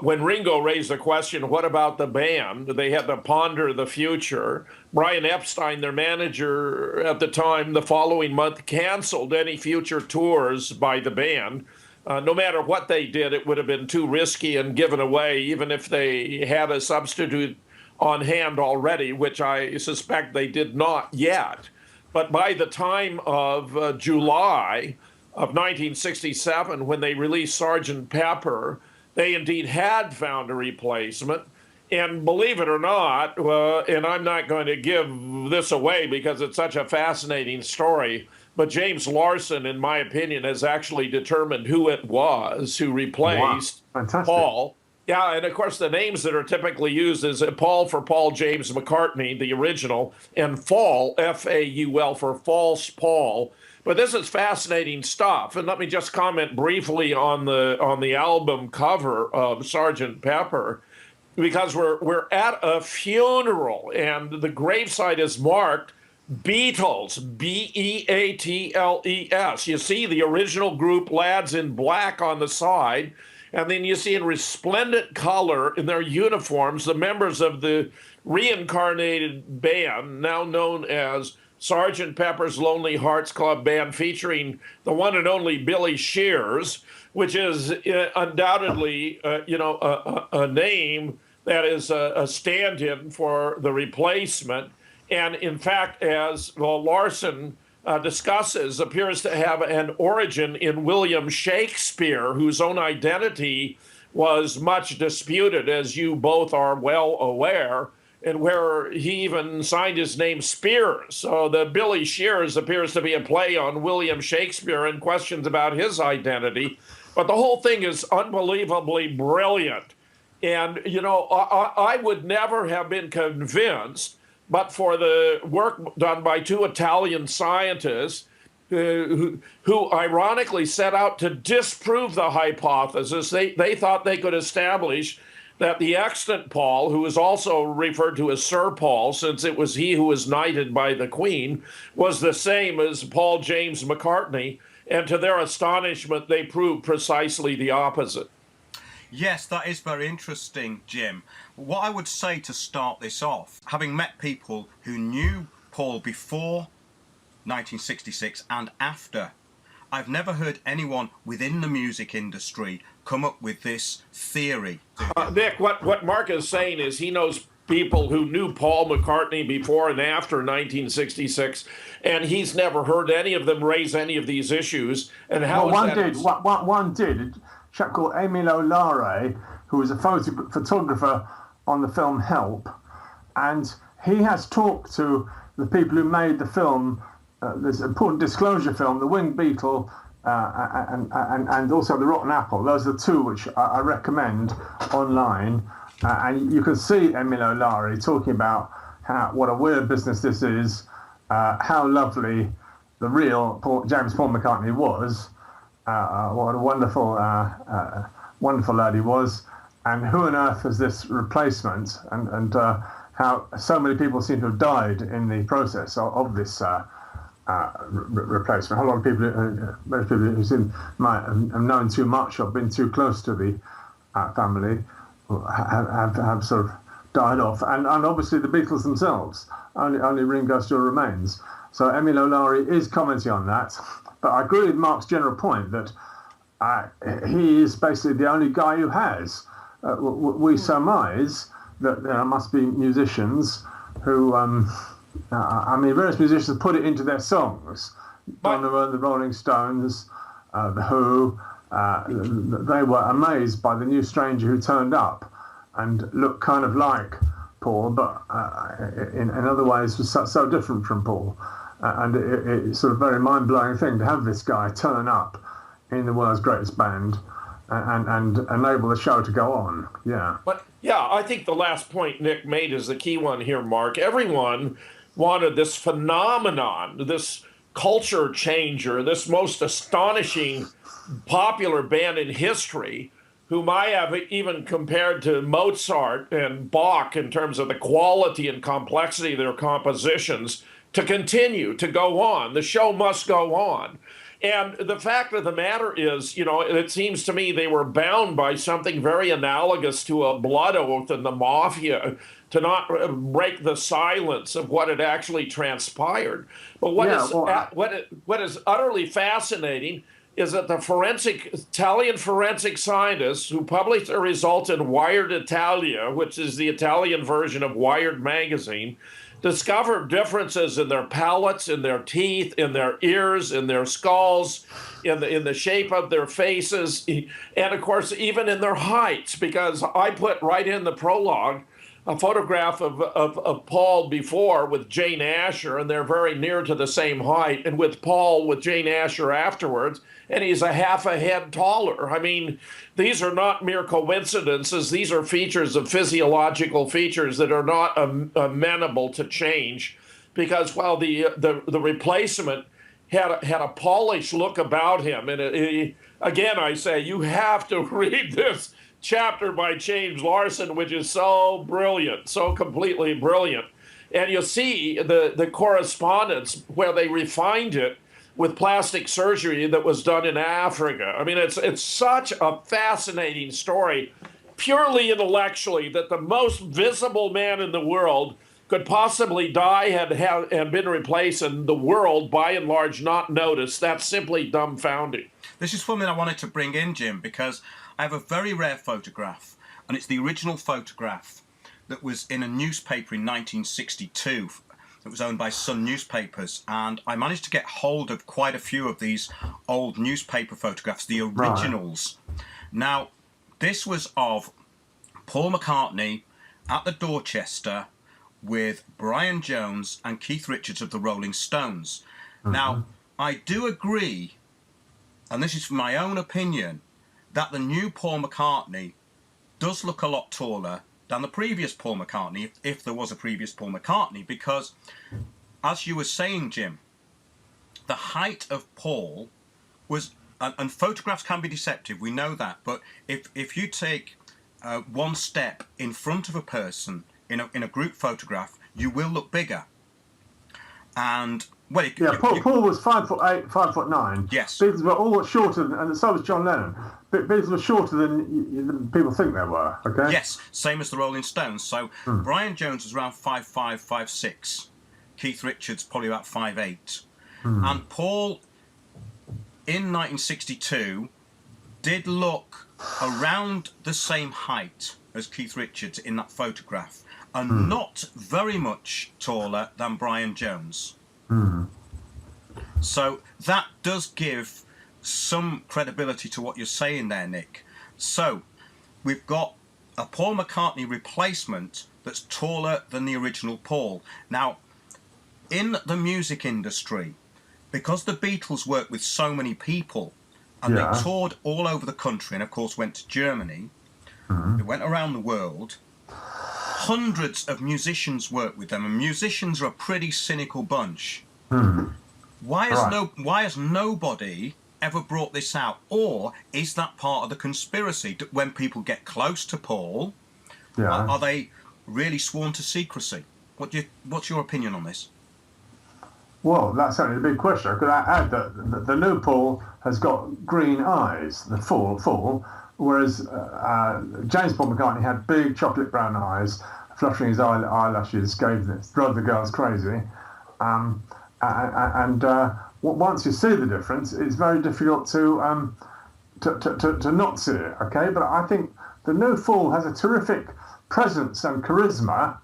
Speaker 3: When Ringo raised the question, what about the band? They had to ponder the future. Brian Epstein, their manager at the time, the following month, canceled any future tours by the band. No matter what they did, it would have been too risky and given away, even if they had a substitute on hand already, which I suspect they did not yet. But by the time of July of 1967, when they released Sgt. Pepper, they indeed had found a replacement. And believe it or not, and I'm not going to give this away because it's such a fascinating story, but James Larson, in my opinion, has actually determined who it was who replaced Paul. Yeah, and of course the names that are typically used is Paul for Paul James McCartney, the original, and Faul, F-A-U-L, for False Paul. But this is fascinating stuff, and let me just comment briefly on the album cover of Sgt. Pepper, because we're at a funeral, and the gravesite is marked Beatles, B-E-A-T-L-E-S. You see the original group lads in black on the side, and then you see in resplendent color in their uniforms the members of the reincarnated band, now known as Sgt. Pepper's Lonely Hearts Club Band, featuring the one and only Billy Shears, which is undoubtedly, a name that is a stand-in for the replacement. And in fact, as Larson discusses, appears to have an origin in William Shakespeare, whose own identity was much disputed, as you both are well aware, and where he even signed his name Spears. So the Billy Shears appears to be a play on William Shakespeare and questions about his identity. But the whole thing is unbelievably brilliant. And, I would never have been convinced, but for the work done by two Italian scientists who ironically set out to disprove the hypothesis. They thought they could establish that the extant Paul, who is also referred to as Sir Paul, since it was he who was knighted by the Queen, was the same as Paul James McCartney. And to their astonishment, they proved precisely the opposite.
Speaker 2: Yes, that is very interesting, Jim. What I would say to start this off, having met people who knew Paul before 1966 and after, I've never heard anyone within the music industry come up with this theory.
Speaker 3: Nick, what Mark is saying is he knows people who knew Paul McCartney before and after 1966, and he's never heard any of them raise any of these issues. And how
Speaker 4: one did. A chap called Emile Lare, who was a photographer on the film Help, and he has talked to the people who made the film, this important disclosure film, The Winged Beetle, and also The Rotten Apple. Those are the two which I recommend online. And you can see Emile Lare talking about what a weird business this is, how lovely the real James Paul McCartney was, what a wonderful lad he was, and who on earth is this replacement, and how so many people seem to have died in the process of this replacement. A lot of people, most people who might have known too much or been too close to the family have sort of died off, and obviously the Beatles themselves. Only Ringo still remains. So Emile Lare is commenting on that, but I agree with Mark's general point that he is basically the only guy who has. We surmise that there must be musicians who, various musicians put it into their songs. Donovan, the Rolling Stones, the Who. They were amazed by the new stranger who turned up and looked kind of like Paul, but in other ways was so different from Paul. And it's sort of a very mind-blowing thing to have this guy turn up in the world's greatest band and enable the show to go on. Yeah.
Speaker 3: But yeah, I think the last point Nick made is the key one here, Mark. Everyone wanted this phenomenon, this culture changer, this most astonishing popular band in history, whom I have even compared to Mozart and Bach in terms of the quality and complexity of their compositions, to continue to go on. The show must go on. And the fact of the matter is, it seems to me they were bound by something very analogous to a blood oath in the mafia to not break the silence of what had actually transpired. But what is utterly fascinating is that the Italian forensic scientists who published the results in Wired Italia, which is the Italian version of Wired magazine, discovered differences in their palates, in their teeth, in their ears, in their skulls, in the shape of their faces, and of course even in their heights, because I put right in the prologue a photograph of Paul before with Jane Asher, and they're very near to the same height, and with Paul with Jane Asher afterwards, and he's a half a head taller. I mean, these are not mere coincidences. These are features of physiological features that are not amenable to change, because while the replacement had a polished look about him, and again I say you have to read this chapter by James Larson, which is so brilliant, so completely brilliant. And you'll see the correspondence where they refined it with plastic surgery that was done in Africa. I mean, it's such a fascinating story, purely intellectually, that the most visible man in the world could possibly die and been replaced, and the world, by and large, not noticed. That's simply dumbfounding.
Speaker 2: This is something I wanted to bring in, Jim, because I have a very rare photograph, and it's the original photograph that was in a newspaper in 1962 that was owned by Sun Newspapers, and I managed to get hold of quite a few of these old newspaper photographs, the originals. Right. Now, this was of Paul McCartney at the Dorchester with Brian Jones and Keith Richards of the Rolling Stones. Mm-hmm. Now, I do agree, and this is from my own opinion, that the new Paul McCartney does look a lot taller than the previous Paul McCartney, if there was a previous Paul McCartney, because, as you were saying, Jim, the height of Paul was, and photographs can be deceptive, we know that, but if you take one step in front of a person in a group photograph, you will look bigger. And
Speaker 4: Paul was 5'8", 5'9".
Speaker 2: Yes.
Speaker 4: Beatles were all shorter, and so was John Lennon. Beatles were shorter than people think they were. Okay.
Speaker 2: Yes, same as the Rolling Stones. So Brian Jones was around 5'5", 5'6". Keith Richards probably about 5'8". And Paul, in 1962, did look around the same height as Keith Richards in that photograph, and not very much taller than Brian Jones. So that does give some credibility to what you're saying there, Nick. So we've got a Paul McCartney replacement that's taller than the original Paul. Now, in the music industry, because the Beatles worked with so many people, and they toured all over the country, and of course went to Germany, they went around the world, hundreds of musicians worked with them, and musicians are a pretty cynical bunch. Why has nobody ever brought this out? Or is that part of the conspiracy? When people get close to Paul, are they really sworn to secrecy? What's your opinion on this?
Speaker 4: Well, that's certainly a big question. Could I add that the new Paul has got green eyes, the full, whereas James Paul McCartney had big chocolate brown eyes, fluttering his eyelashes, drove the girls crazy. Once you see the difference, it's very difficult to not see it. Okay, but I think the new Paul has a terrific presence and charisma.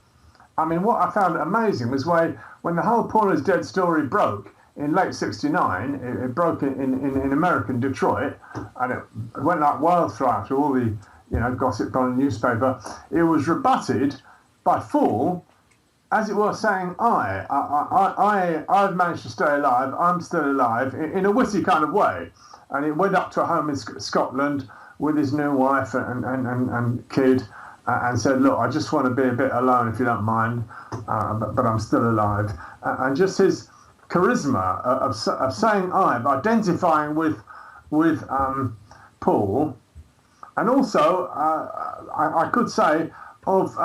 Speaker 4: I mean, what I found amazing was when the whole Paul is Dead story broke in late '69. It broke in American Detroit, and it went like wildfire through all the gossip on the newspaper. It was rebutted by Paul, as it was saying, I've managed to stay alive, I'm still alive, in a witty kind of way. And it went up to a home in Scotland, with his new wife and kid, and said, "Look, I just want to be a bit alone, if you don't mind, but I'm still alive." And just his charisma of saying "I," of identifying with Paul, and also I could say of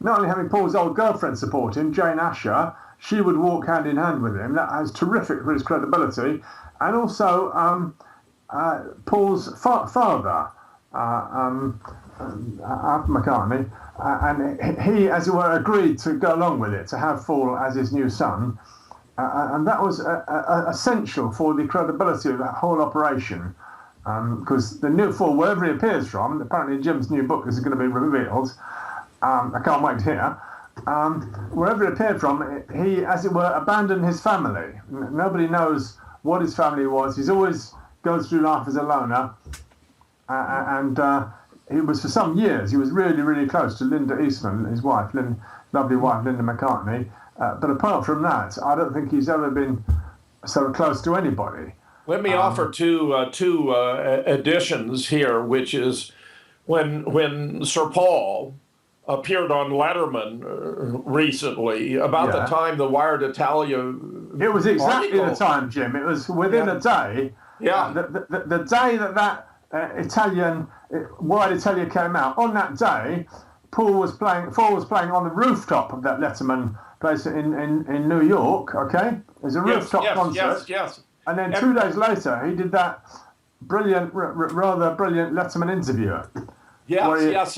Speaker 4: not only having Paul's old girlfriend support him, Jane Asher. She would walk hand in hand with him. That was terrific for his credibility. And also Paul's father, McCartney, and he, as it were, agreed to go along with it, to have Paul as his new son. And that was essential for the credibility of that whole operation. Because the new Paul, wherever he appears from, apparently Jim's new book is going to be revealed. I can't wait to hear. Wherever he appeared from, he, as it were, abandoned his family. Nobody knows what his family was. He's always goes through life as a loner, and he was for some years. He was really, really close to Linda Eastman, his wife, lovely wife, Linda McCartney. But apart from that, I don't think he's ever been so close to anybody.
Speaker 3: Let me offer two additions here, which is when Sir Paul appeared on Letterman recently about the time the Wired Italia.
Speaker 4: It was exactly the time, Jim. It was within a day.
Speaker 3: Yeah.
Speaker 4: The day that Italian Wired Italia came out. On that day, Paul was playing on the rooftop of that Letterman place in New York. Okay, there's a rooftop concert.
Speaker 3: Yes.
Speaker 4: And then 2 days later, he did that brilliant, rather brilliant Letterman interview.
Speaker 3: Yes.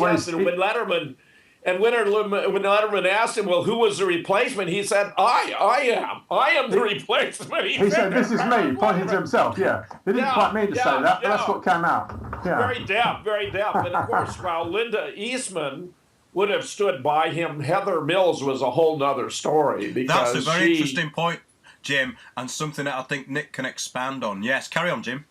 Speaker 3: And when Letterman asked him, well, who was the replacement? He said, I am the replacement.
Speaker 4: He said, this is me, pointing to himself, yeah. He didn't quite mean to say that, but that's what came out. Yeah.
Speaker 3: Very deft. And of course, while Linda Eastman would have stood by him, Heather Mills was a whole nother story. Because
Speaker 2: that's a very interesting point, Jim, and something that I think Nick can expand on. Yes, carry on, Jim.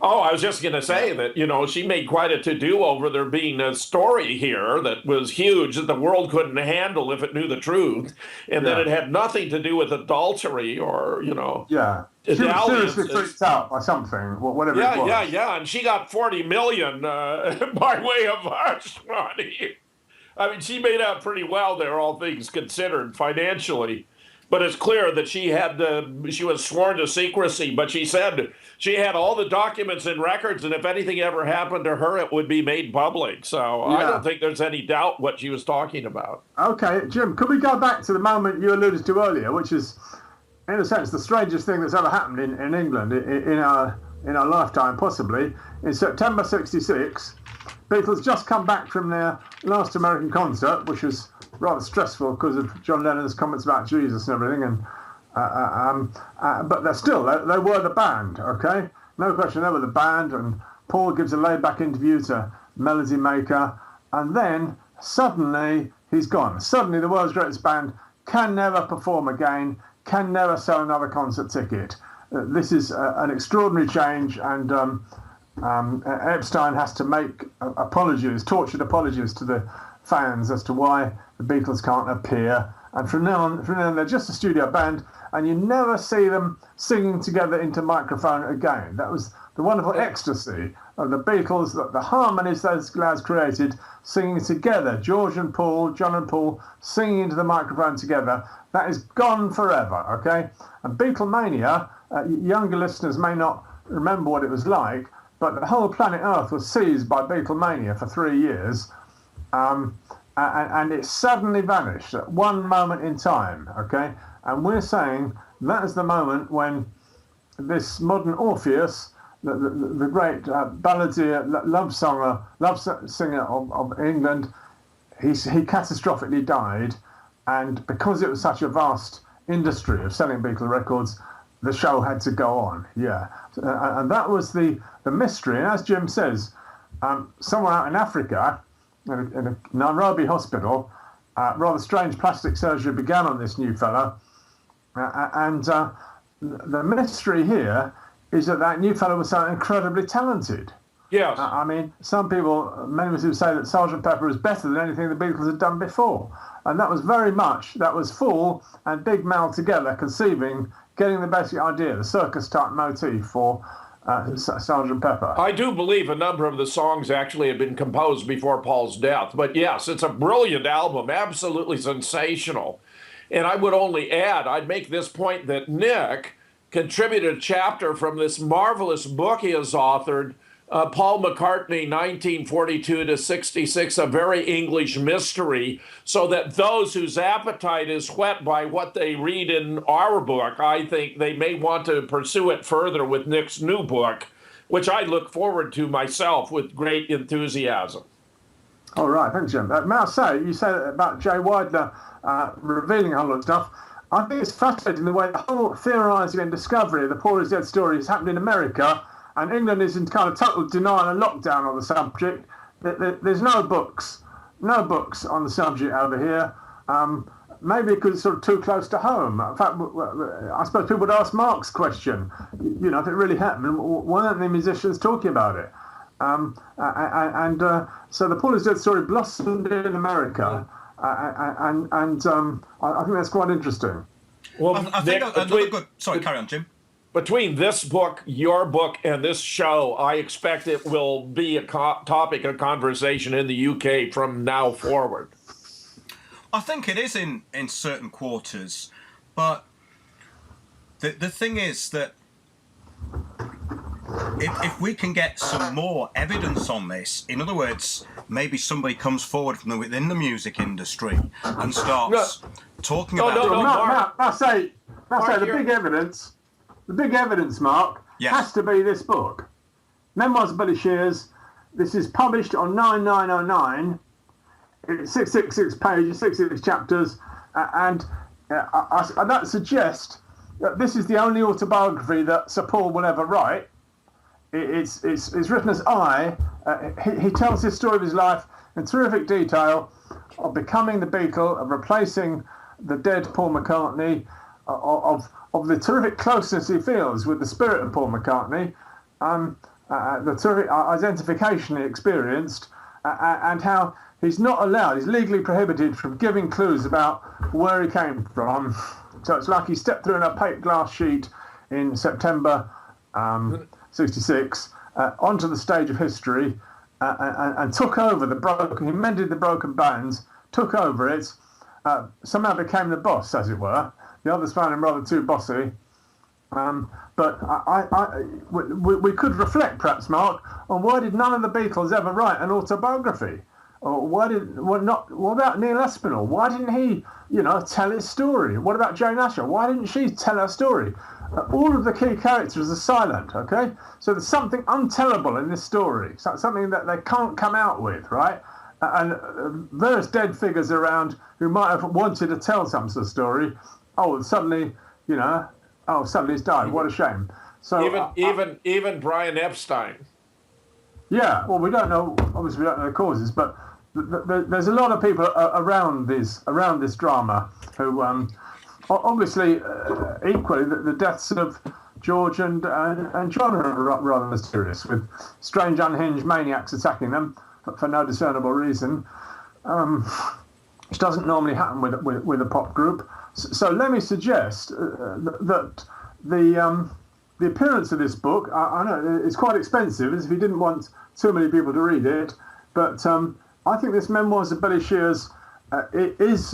Speaker 3: Oh, I was just going to say that, she made quite a to-do over there being a story here that was huge that the world couldn't handle if it knew the truth, and that it had nothing to do with adultery or,
Speaker 4: Yeah. She was seriously freaked out by something, whatever it was.
Speaker 3: Yeah, and she got $40 million by way of hush money. I mean, she made out pretty well there, all things considered, financially. But it's clear that she was sworn to secrecy, but she said she had all the documents and records, and if anything ever happened to her, it would be made public. So I don't think there's any doubt what she was talking about.
Speaker 4: Okay, Jim, could we go back to the moment you alluded to earlier, which is, in a sense, the strangest thing that's ever happened in England in our lifetime, possibly. In September '66, Beatles just come back from their last American concert, which was rather stressful because of John Lennon's comments about Jesus and everything, but they were the band, okay? No question, they were the band, and Paul gives a laid-back interview to Melody Maker, and then suddenly he's gone. Suddenly the world's greatest band can never perform again, can never sell another concert ticket. This is an extraordinary change, and Epstein has to make tortured apologies to the fans as to why the Beatles can't appear, and from now on they're just a studio band, and you never see them singing together into microphone again. That was the wonderful ecstasy of the Beatles, the harmonies those lads created, singing together, George and Paul, John and Paul, singing into the microphone together. That is gone forever, okay? And Beatlemania, younger listeners may not remember what it was like, but the whole planet Earth was seized by Beatlemania for 3 years. And it suddenly vanished at one moment in time, okay? And we're saying that is the moment when this modern Orpheus, the great balladeer, love singer of England, he catastrophically died, and because it was such a vast industry of selling Beatle records, the show had to go on, and that was the mystery. And as Jim says, somewhere out in Africa, in a Nairobi hospital, rather strange plastic surgery began on this new fellow. And the mystery here is that new fellow was so incredibly talented.
Speaker 3: Yes.
Speaker 4: I mean, many of us who say that Sgt. Pepper is better than anything the Beatles had done before. And that was Paul and Big Mal together conceiving, getting the basic idea, the circus-type motif for Sgt. Pepper.
Speaker 3: I do believe a number of the songs actually had been composed before Paul's death. But yes, it's a brilliant album, absolutely sensational. And I would only add, I'd make this point that Nick contributed a chapter from this marvelous book he has authored, Paul McCartney, 1942 to 66, A Very English Mystery, so that those whose appetite is whet by what they read in our book, I think they may want to pursue it further with Nick's new book, which I look forward to myself with great enthusiasm.
Speaker 4: All right, thanks, Jim. May I say, you said about Jay Widener revealing a whole lot of stuff. I think it's fascinating the way the whole theorising and discovery of the Paul is Dead story has happened in America, and England is in kind of total denial and lockdown on the subject. There's no books on the subject over here. Maybe because it's sort of too close to home. In fact, I suppose people would ask Mark's question. You know, if it really happened, why aren't the musicians talking about it? So the Paul is Dead story blossomed in America, and I think that's quite interesting.
Speaker 3: Well,
Speaker 2: I think another good. Sorry, carry on, Jim.
Speaker 3: Between this book, your book, and this show, I expect it will be a topic of conversation in the UK from now forward.
Speaker 2: I think it is in certain quarters, but the thing is that if we can get some more evidence on this, in other words, maybe somebody comes forward from within the music industry and starts talking about...
Speaker 4: I say the big evidence, Mark, has to be this book. Memoirs of Billy Shears. This is published on 9909. It's 666 pages, 66 chapters, and that suggests that this is the only autobiography that Sir Paul will ever write. It's written as I. He tells his story of his life in terrific detail, of becoming the Beatle, of replacing the dead Paul McCartney, of the terrific closeness he feels with the spirit of Paul McCartney, the terrific identification he experienced, and how he's not allowed, he's legally prohibited from giving clues about where he came from. So it's like he stepped through an opaque glass sheet in September 66 onto the stage of history and took over he mended the broken bones, took over it, somehow became the boss, as it were. The others found him rather too bossy. But we could reflect, perhaps, Mark, on why did none of the Beatles ever write an autobiography? Or what about Neil Aspinall? Why didn't he, tell his story? What about Jane Asher? Why didn't she tell her story? All of the key characters are silent, okay? So there's something untellable in this story, something that they can't come out with, right? And various dead figures around who might have wanted to tell some sort of story. Oh, suddenly, suddenly he's died. What a shame. So
Speaker 3: even Brian Epstein.
Speaker 4: Yeah, well, we don't know. Obviously, we don't know the causes, but there's a lot of people around this drama who, obviously, equally, the deaths of George and John are rather mysterious, with strange, unhinged maniacs attacking them for no discernible reason, which doesn't normally happen with a pop group. So let me suggest that the appearance of this book, I know it's quite expensive, as if he didn't want too many people to read it, but I think this Memoirs of Billy Shears is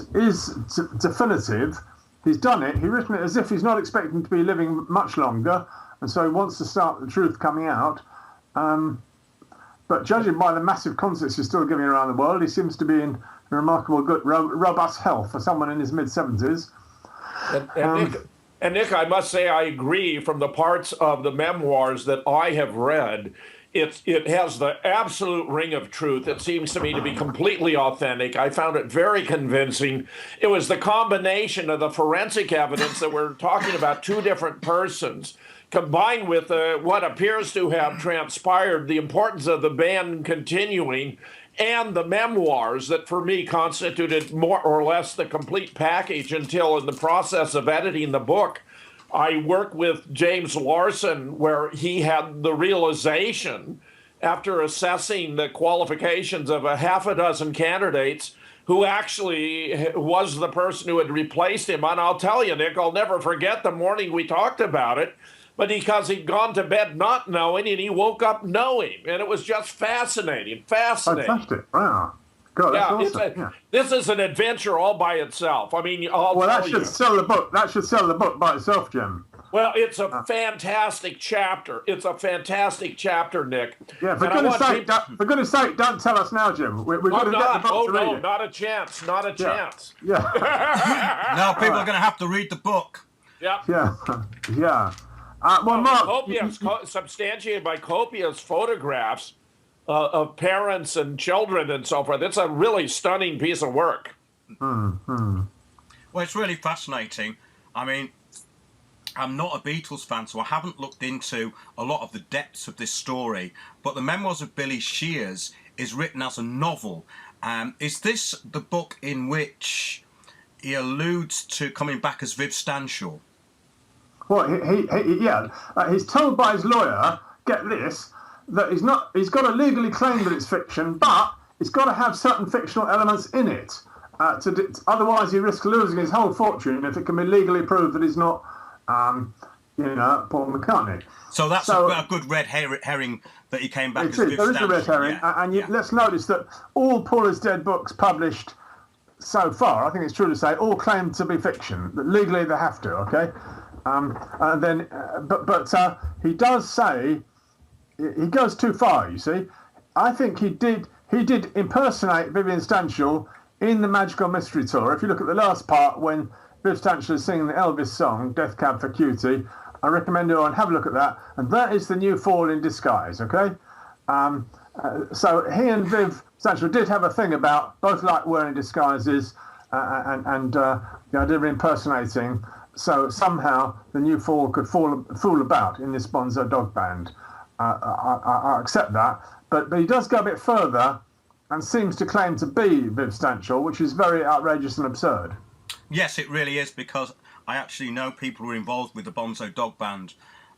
Speaker 4: definitive. He's done it. He's written it as if he's not expecting to be living much longer, and so he wants to start the truth coming out. But judging by the massive concerts he's still giving around the world, he seems to be in remarkable good, robust health for someone in his mid-70s.
Speaker 3: And Nick, I must say I agree. From the parts of the memoirs that I have read, it has the absolute ring of truth. It seems to me to be completely authentic. I found it very convincing. It was the combination of the forensic evidence that we're talking about two different persons, combined with what appears to have transpired, the importance of the band continuing, and the memoirs that for me constituted more or less the complete package until in the process of editing the book, I worked with James Larson, where he had the realization after assessing the qualifications of a half a dozen candidates who actually was the person who had replaced him. And I'll tell you, Nick, I'll never forget the morning we talked about it. but because he'd gone to bed not knowing and he woke up knowing. And it was just fascinating.
Speaker 4: Fantastic. Wow. God, that's awesome.
Speaker 3: This is an adventure all by itself. I mean,
Speaker 4: that should sell the book. That should sell the book by itself, Jim.
Speaker 3: Well, it's a fantastic chapter. It's a fantastic chapter, Nick.
Speaker 4: Yeah, for goodness sake, don't tell us now, Jim. We've got to get the book to read it.
Speaker 3: Not a chance. Not a chance.
Speaker 4: Yeah.
Speaker 2: Now people are going to have to read the book.
Speaker 3: Yeah.
Speaker 4: Yeah. Well, Mark,
Speaker 3: substantiated by copious photographs of parents and children and so forth. It's a really stunning piece of work.
Speaker 2: Well, it's really fascinating. I mean, I'm not a Beatles fan, so I haven't looked into a lot of the depths of this story. But the Memoirs of Billy Shears is written as a novel. Is this the book in which he alludes to coming back as Viv Stanshall?
Speaker 4: Well, he's told by his lawyer, get this, that he's got to legally claim that it's fiction, but it's got to have certain fictional elements in it. Otherwise, he risks losing his whole fortune if it can be legally proved that he's not, Paul McCartney.
Speaker 2: So that's a good red herring that he came back as Viv Stanshall.
Speaker 4: There is a red herring, let's notice that all Paul is Dead books published so far, I think it's true to say, all claim to be fiction. That legally they have to, okay? And then, he does say he goes too far. You see, I think he did impersonate Vivian Stanshall in the Magical Mystery Tour. If you look at the last part when Viv Stanshall is singing the Elvis song "Death Cab for Cutie," I recommend you all have a look at that. And that is the new Fall in disguise. Okay, so he and Viv Stanshall did have a thing about both like wearing disguises and did impersonating. So somehow the new Fall could fool about in this Bonzo Dog Band. I accept that, but he does go a bit further and seems to claim to be Viv Stanshall, which is very outrageous and absurd.
Speaker 2: Yes, it really is, because I actually know people who were involved with the Bonzo Dog Band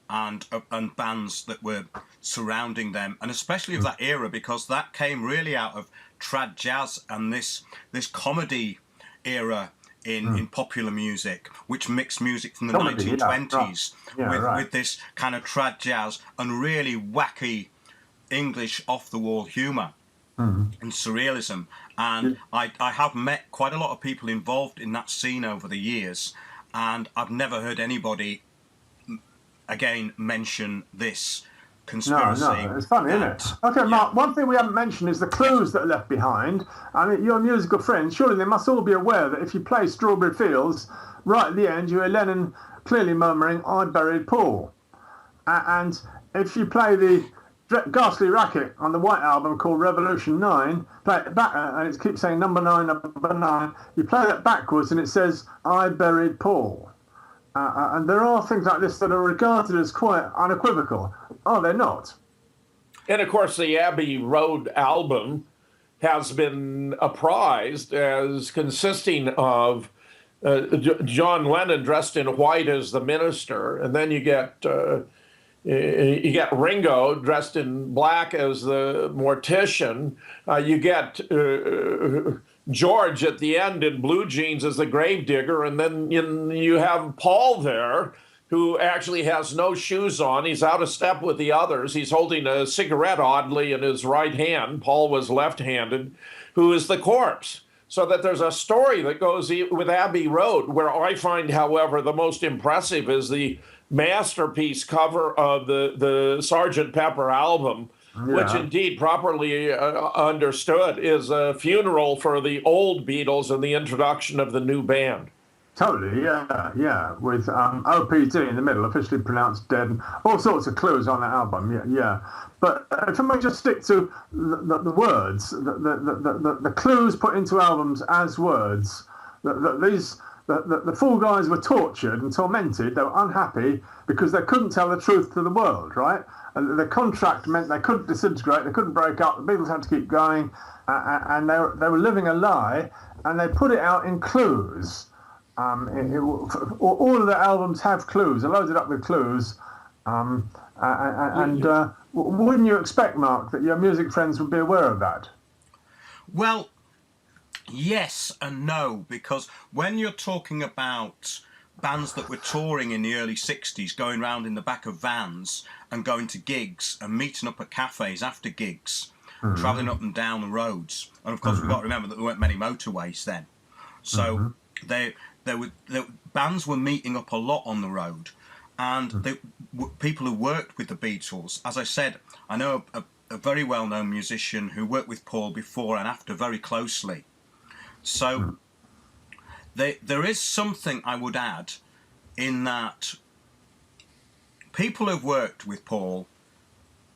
Speaker 2: and bands that were surrounding them, and especially of that era, because that came really out of trad jazz and this comedy era in popular music, which mixed music from the 1920s with this kind of trad jazz and really wacky English off-the-wall humour and surrealism. And I have met quite a lot of people involved in that scene over the years, and I've never heard anybody again mention this conspiracy.
Speaker 4: No, it's funny, isn't it? Okay, Mark, one thing we haven't mentioned is the clues that are left behind. I mean, your musical friends, surely they must all be aware that if you play Strawberry Fields, right at the end, you hear Lennon clearly murmuring, "I buried Paul." And if you play the Ghastly Racket on the White Album called Revolution 9, play it back, and it keeps saying number 9, you play that backwards and it says, "I buried Paul." And there are things like this that are regarded as quite unequivocal. Oh, they're not.
Speaker 3: And of course, the Abbey Road album has been apprised as consisting of John Lennon dressed in white as the minister, and then you get Ringo dressed in black as the mortician. You get George at the end in blue jeans as the gravedigger, and then you have Paul there, who actually has no shoes on. He's out of step with the others. He's holding a cigarette oddly in his right hand. Paul was left-handed, who is the corpse. So that there's a story that goes with Abbey Road, where I find, however, the most impressive is the masterpiece cover of the Sgt. Pepper album, which indeed, properly understood, is a funeral for the old Beatles and the introduction of the new band.
Speaker 4: Totally, yeah, with OPD in the middle, officially pronounced dead, and all sorts of clues on that album, yeah. But if I may just stick to the words, the clues put into albums as words, the four guys were tortured and tormented, they were unhappy because they couldn't tell the truth to the world, right? And the contract meant they couldn't disintegrate, they couldn't break up, the Beatles had to keep going, and they were living a lie, and they put it out in clues. All of the albums have clues. They're loaded up with clues. Wouldn't you expect, Mark, that your music friends would be aware of that?
Speaker 2: Well, yes and no, because when you're talking about bands that were touring in the early 60s, going around in the back of vans and going to gigs and meeting up at cafes after gigs, travelling up and down the roads. And of course, we've got to remember that there weren't many motorways then. So bands were meeting up a lot on the road. And people who worked with the Beatles, as I said, I know a very well-known musician who worked with Paul before and after very closely. So there is something I would add in that people who've worked with Paul,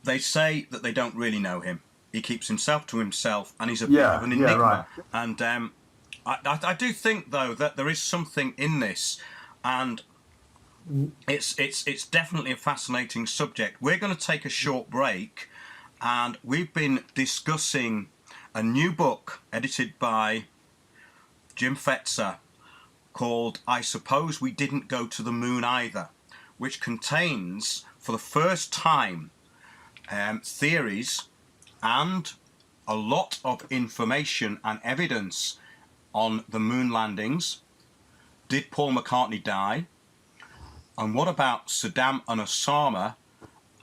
Speaker 2: they say that they don't really know him. He keeps himself to himself, and he's a bit of an enigma.
Speaker 4: Right.
Speaker 2: And I do think, though, that there is something in this, and it's definitely a fascinating subject. We're going to take a short break, and we've been discussing a new book edited by Jim Fetzer called I Suppose We Didn't Go to the Moon Either, which contains, for the first time, theories and a lot of information and evidence on the moon landings. Did Paul McCartney die? And what about Saddam and Osama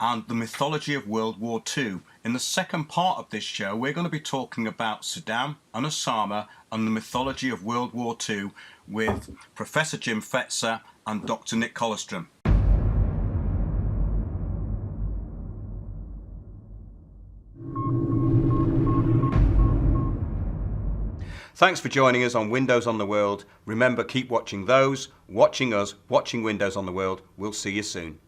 Speaker 2: and the mythology of World War II? In the second part of this show, we're going to be talking about Saddam and Osama and the mythology of World War II with Professor Jim Fetzer and Dr. Nick Holostrom.
Speaker 1: Thanks for joining us on Windows on the World. Remember, keep watching those, watching us, watching Windows on the World. We'll see you soon.